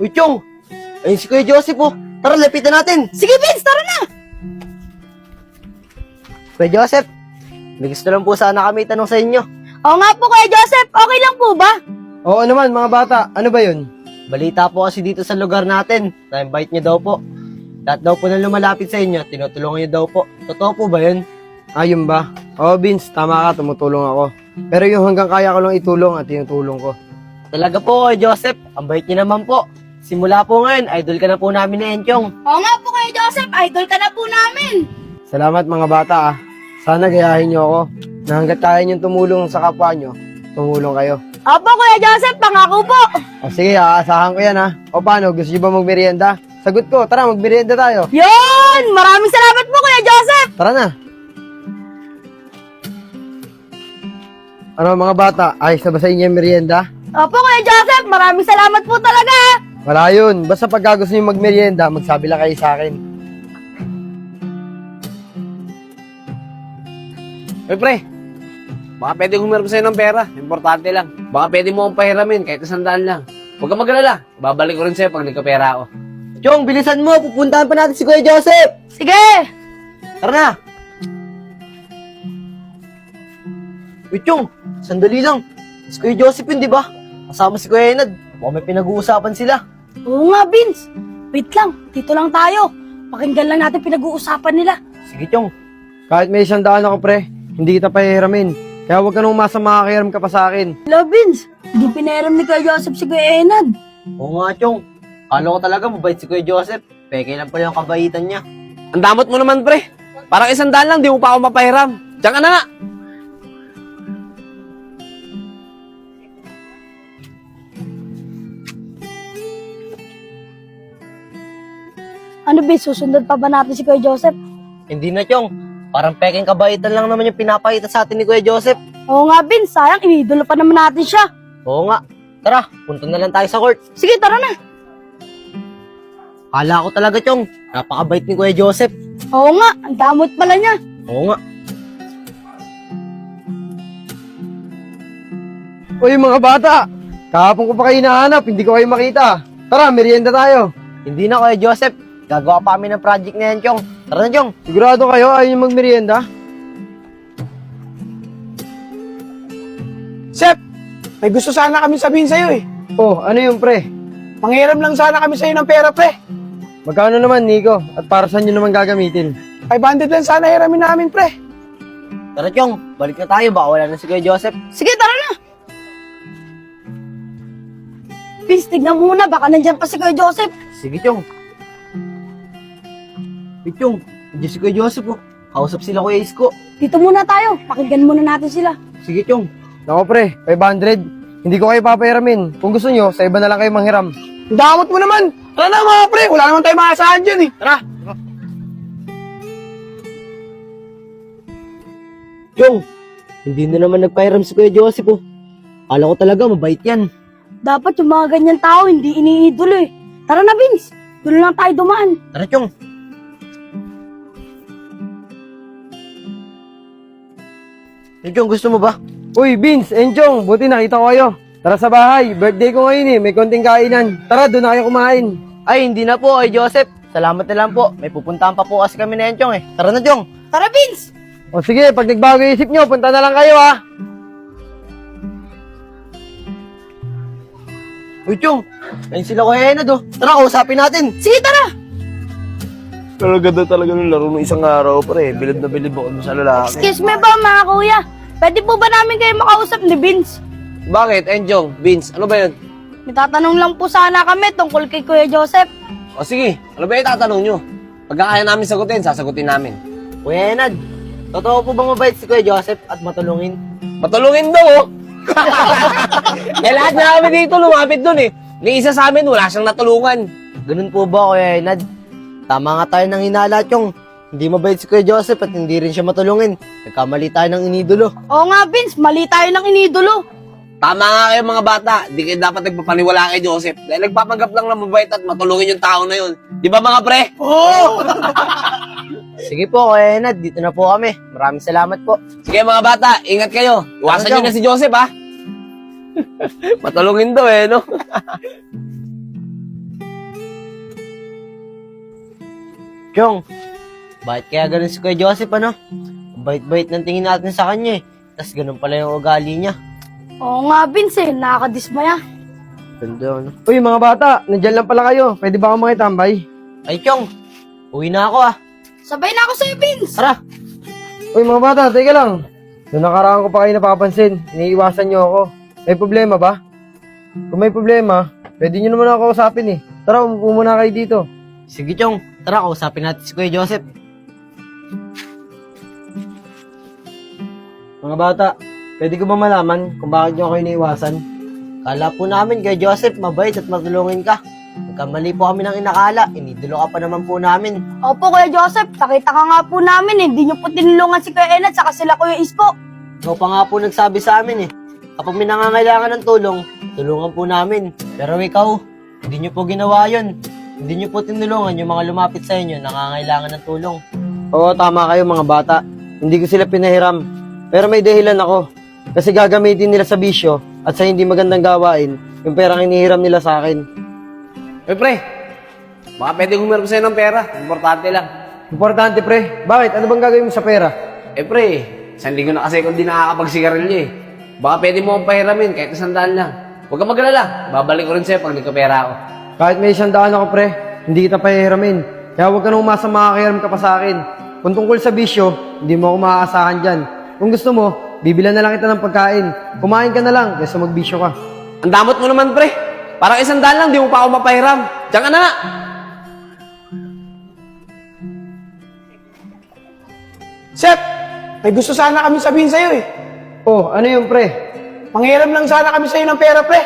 Uy, Chong! Ayun si Kuya Joseph, oh. Tara, lapitan natin. Sige, Vince, tara na! Kuya Joseph, may gusto lang po sana kami itanong sa inyo. Oo nga po, Kuya Joseph, okay lang po ba? Oo naman, mga bata. Ano ba yun? Balita po kasi dito sa lugar natin, na-invite niyo daw po. Lahat daw po na lumalapit sa inyo, tinutulungan niyo daw po. Totoo po ba yun? Ayun ba? Oo, Vince, tama ka, tumutulong ako. Pero yung hanggang kaya ko lang itulong at tinutulong ko. Talaga po, Kuya Joseph, ang bait niyo naman po. Simula po ngayon, idol ka na po namin ni Enchong. Oo nga po, Kuya Joseph, idol ka na po namin. Salamat mga bata ah. Sana gayahin niyo ako na hanggat kaya niyong tumulong sa kapwa niyo, tumulong kayo. Opo, Kuya Joseph, pangako po. O sige, aasahan ko yan ha. O paano, gusto niyo ba magmerienda? Sagot ko, tara magmerienda tayo. Yun! Maraming salamat po, Kuya Joseph. Tara na. Ano mga bata, ayos na ba sa inyo yung merienda? Opo, Kuya Joseph, maraming salamat po talaga. Wala yun. Basta pagka gusto niyo magmerienda, magsabi lang kayo sa akin. Uy, pre. Baka pwede humiram sa'yo ng pera. Importante lang. Baka pwede mo akong pahiramin kahit 100 lang. Huwag kang mag-alala. Babalik ko rin sa'yo pag nagkapera ako. Chong, bilisan mo, pupuntahan pa natin si Kuya Joseph. Sige. Tara na. Uy, Chong, sandali lang. Si Kuya Joseph yun, di ba? Kasama si Kuya Enad. Baka may pinag-uusapan sila. Oo nga, Vince. Wait lang, dito lang tayo. Pakinggan lang natin pinag-uusapan nila. Sige, Chong. Kahit may 100 ako, pre, hindi kita pahihiramin. Kaya huwag ka nung umasa makakiram ka pa sa akin. Hello, Vince. Hindi pinahiram ni Kuya Joseph si Kuya Enad. Oo nga, Chong. Kala ko talaga mabait si Kuya Joseph. Peke lang pala yung kabaitan niya. Ang damot mo naman, pre. Parang 100 lang, di mo pa ako mapahiram. Diyan ka na nga. Ano, Vince? Susunod pa ba natin si Kuya Joseph? Hindi na, Chong. Parang peking kabaitan lang naman yung pinapakita sa atin ni Kuya Joseph. Oo nga, Vince. Sayang, inidolo pa naman natin siya. Oo nga. Tara, punta na lang tayo sa court. Sige, tara na. Kala ko talaga, Chong. Napakabait ni Kuya Joseph. Oo nga, ang damot pala niya. Oo nga. Uy, mga bata! Kahapon ko pa kayo nahanap, hindi ko kayo makita. Tara, merienda tayo. Hindi na, Kuya Joseph. Gagawa pa kami ng project na yan, Chong. Tara na, Chong. Sigurado kayo, ayaw niyo magmerienda? Sep, may gusto sana kami sabihin sa'yo eh. Oh, ano yung pre? Manghiram lang sana kami sa'yo ng pera, pre. Magkano naman, Nico? At para saan nyo naman gagamitin? 500 lang sana hiramin namin, pre. Tara, Chong. Balik na tayo. Baka wala na si Kuya Joseph. Sige, tara na. Vince, tignan muna. Baka nandyan pa si Kuya Joseph. Sige, Chong. Hey, Chong. Nandiyan si Kuya Joseph, oh. Kausap sila Kuya Isko. Dito muna tayo. Pakinggan muna natin sila. Sige, Chong. Nako pre, 500. Hindi ko kayo papahiramin. Kung gusto nyo, sa iba na lang kayo manghiram. Ang damot mo naman. Tara na mga pre, wala naman tayo maasahan dyan eh. Tara. Chong, hindi na naman nagpahiram si Kuya Joseph, oh. Kala ko talaga mabait yan. Dapat yung mga ganyan tao hindi iniidolo eh. Tara na, Vince. Doon lang tayo dumaan. Tara, Chong. Hey, Chong, gusto mo ba? Uy, Vince, Enchong, buti nakita ko kayo. Tara sa bahay, birthday ko ngayon eh, may konting kainan. Tara, doon na kayo kumain. Ay, hindi na po, Kuya Joseph. Salamat na lang po. May pupuntahan pa po kasi kami na yan, Chong, eh. Tara na, Chong. Tara, Vince. O sige, pag nagbago yung isip nyo, punta na lang kayo ha. Uy, Chong. Ayun sila Kuya Enad, oh. Tara, kausapin natin. Sige, tara. Pero ganda talaga ng laro ng isang araw, pre. Bilib na bilib ako sa lalaki. Excuse me ba, mga kuya? Pwede po ba namin kayo makausap ni Vince? Bakit, Enjong? Vince, ano ba yun? May tatanong lang po sana kami tungkol kay Kuya Joseph. O sige, ano ba yung tatanong nyo? Pagka kaya namin sagutin, sasagutin namin. Kuya Enad, totoo po bang mabait si Kuya Joseph at matulungin? Matulungin daw, oh! Eh, lahat na kami dito lumapit dun eh. Ni isa sa amin, wala siyang natulungan. Ganun po ba, Kuya Enad? Tama nga tayo ng hinala, Chong. Hindi mabait si Kuya Joseph at hindi rin siya matulungin. Nagkamali tayo ng inidolo. Oo nga, Vince. Mali tayo ng inidolo. Tama nga kayo mga bata, di kayo dapat nagpapaniwala kay Joseph. Dahil nagpapanggap lang na mabait at matulungin yung tao na yun. Di ba mga pre? Oo. Sige po, Kuya Enad. Dito na po kami. Maraming salamat po. Sige mga bata, ingat kayo. Iwasan nyo na si Joseph ha. Matulungin daw eh, no? Chong, bakit kaya ganun si Kuya Joseph, ano? Ang bait-bait ng tingin natin sa kanya, eh. Tas ganun pala yung ugali niya. Oo nga, Vince, nakakadismaya. Ganda, ano? Uy, mga bata, nandyan lang pala kayo. Pwede ba ako makitambay? Ay, Chong, uwi na ako, ah. Sabay na ako sa'yo, Vince. Tara! Uy, mga bata, teka lang. Noong nakaraan ko pa kayo napapansin, iniiwasan niyo ako. May problema ba? Kung may problema, pwede niyo naman ako kausapin eh. Tara, umupo muna kayo dito. Sige, Chong. Tara, kausapin natin si Kuya Joseph. Mga bata, pwede ko ba malaman kung bakit niyo ako iniiwasan? Kala po namin, Kuya Joseph, mabait at matulungin ka. Nagkamali po kami ng inakala. Inidulo ka pa naman po namin. Opo, Kuya Joseph, nakita ka nga po namin, hindi niyo po tinulungan si Kuya Enad saka sila Kuya Ispo. Ikaw pa nga po nagsabi sa amin, eh. Kapag may nangangailangan ng tulong, tulungan po namin. Pero ikaw, hindi niyo po ginawa yun. Hindi niyo po tinulungan yung mga lumapit sa inyo nangangailangan ng tulong. Oo, tama kayo mga bata. Hindi ko sila pinahiram. Pero may dahilan ako. Kasi gagamitin nila sa bisyo at sa hindi magandang gawain yung perang inihiram nila sa akin. Uy, pre. Baka pwede humiram sa'yo ng pera. Importante lang. Importante pre, bakit? Ano bang gagawin mo sa pera? Pre, 1 linggo na kasi kung di nakakapagsigarilyo eh. Baka pwede mo akong pahiramin kahit 100 lang. Huwag kang mag-alala. Babalik ko rin sa'yo pag nagkapera ako. Kahit may 100 ako pre, hindi kita pahihiramin. Kaya huwag ka nang umasa makakiram ka pa sa akin. Kung tungkol sa bisyo, hindi mo ako maaasahan dyan. Kung gusto mo, bibilan na lang kita ng pagkain. Kumain ka na lang kaysa magbisyo ka. Ang damot mo naman, pre. Parang 100 lang, di mo pa ako mapahiram. Diyan ka na nga. Sep, may gusto sana kami sabihin sa'yo eh. Oh, ano yun pre? Manghiram lang sana kami sa'yo ng pera, pre.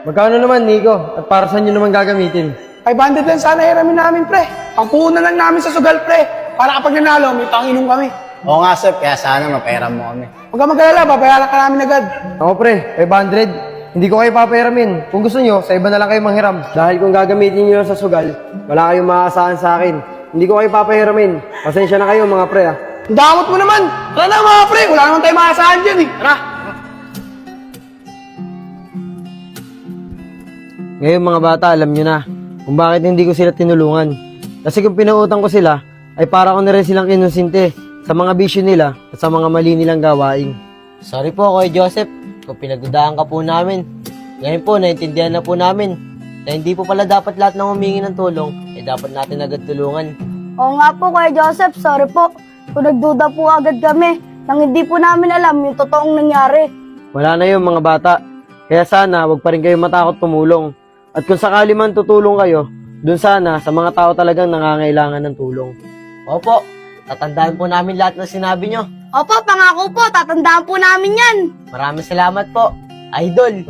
Magkano naman Nico? At para saan nyo naman gagamitin? 500 lang sana hiramin namin, pre. Pangpuhunan lang namin sa sugal, pre. Para kapag nanalo, may panginom kami. Oo nga, Sep. Kaya sana mapairam mo kami. Huwag ka mag-alala, babayaran ka namin agad. Ako pre, 500. Hindi ko kayo papahiramin. Kung gusto nyo, sa iba na lang kayo manghiram. Dahil kung gagamitin nyo sa sugal, wala kayong maaasahan sa akin. Hindi ko kayo papahiramin. Pasensya na kayo mga pre ah. Ang damot mo naman. Tara na mga pre, wala naman tayo maasahan dyan eh. Tara. Ngayon mga bata, alam nyo na kung bakit hindi ko sila tinulungan. Kasi kung pinautang ko sila, ay para ko na rin silang kinonsinte sa mga bisyo nila at sa mga mali nilang gawain. Sorry po, Kuya Joseph, kung pinagdudahan ka po namin. Ngayon po, naintindihan na po namin na hindi po pala dapat lahat ng humingi ng tulong, eh dapat natin agad tulungan. Oo nga po, Kuya Joseph, sorry po. Kung nagduda po agad kami, nang hindi po namin alam yung totoong nangyari. Wala na yun mga bata. Kaya sana, wag pa rin kayo matakot tumulong. At kung sakali man tutulong kayo, dun sana sa mga tao talagang nangangailangan ng tulong. Opo, tatandaan po namin lahat ng sinabi nyo. Opo, pangako po, tatandaan po namin yan. Maraming salamat po, Idol.